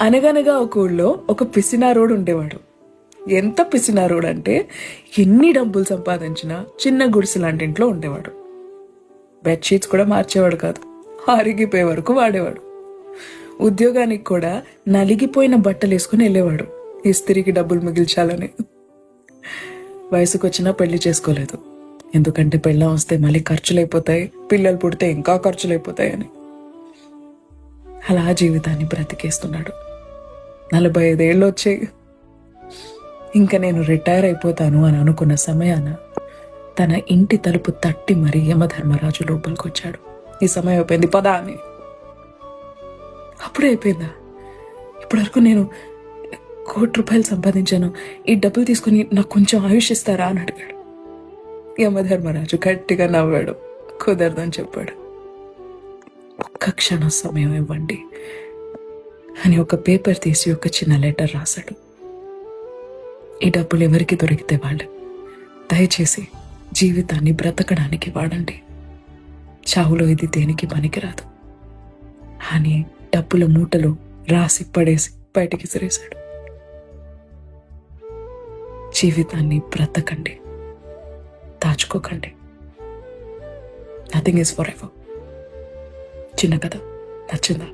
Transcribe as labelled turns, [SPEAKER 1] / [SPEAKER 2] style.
[SPEAKER 1] అనగనగా ఒక ఊళ్ళో ఒక పిసినారోడు ఉండేవాడు. ఎంత పిసినారోడు అంటే ఎన్ని డబ్బులు సంపాదించినా చిన్న గుడిసె లాంటి ఇంట్లో ఉండేవాడు. బెడ్షీట్స్ కూడా మార్చేవాడు కాదు, అరిగిపోయే వరకు వాడేవాడు. ఉద్యోగానికి కూడా నలిగిపోయిన బట్టలు వేసుకుని వెళ్ళేవాడు, ఇస్త్రీకి డబ్బులు మిగిల్చాలని. వయసుకు వచ్చినా పెళ్లి చేసుకోలేదు, ఎందుకంటే పెళ్ళం వస్తే మళ్ళీ ఖర్చులైపోతాయి, పిల్లలు పుడితే ఇంకా ఖర్చులైపోతాయి అని. అలా జీవితాన్ని బ్రతికేస్తున్నాడు. 45 ఏళ్ళు వచ్చాయి. ఇంకా నేను రిటైర్ అయిపోతాను అని అనుకున్న సమయాన తన ఇంటి తలుపు తట్టి మరీ యమధర్మరాజు లోపలికి వచ్చాడు. ఈ సమయం అయిపోయింది, పదా అని. అప్పుడే అయిపోయిందా? ఇప్పటివరకు నేను ₹1,00,00,000 సంపాదించాను, ఈ డబ్బులు తీసుకుని నాకు కొంచెం ఆయుష్ ఇస్తారా అని అడిగాడు. యమధర్మరాజు గట్టిగా నవ్వాడు. కుదరదని చెప్పాడు. ఒక్క క్షణం సమయం ఇవ్వండి అని ఒక పేపర్ తీసి ఒక చిన్న లెటర్ రాశాడు. ఈ డబ్బులు ఎవరికి దొరికితే వాళ్ళు దయచేసి జీవితాన్ని బ్రతకడానికి వాడండి, చావులో ఇది దేనికి పనికిరాదు అని డబ్బుల మూటలు రాసి పడేసి బయటికి సిరేశాడు. జీవితాన్ని బ్రతకండి, దాచుకోకండి. Nothing is forever. చిన్న కథ నచ్చిందా?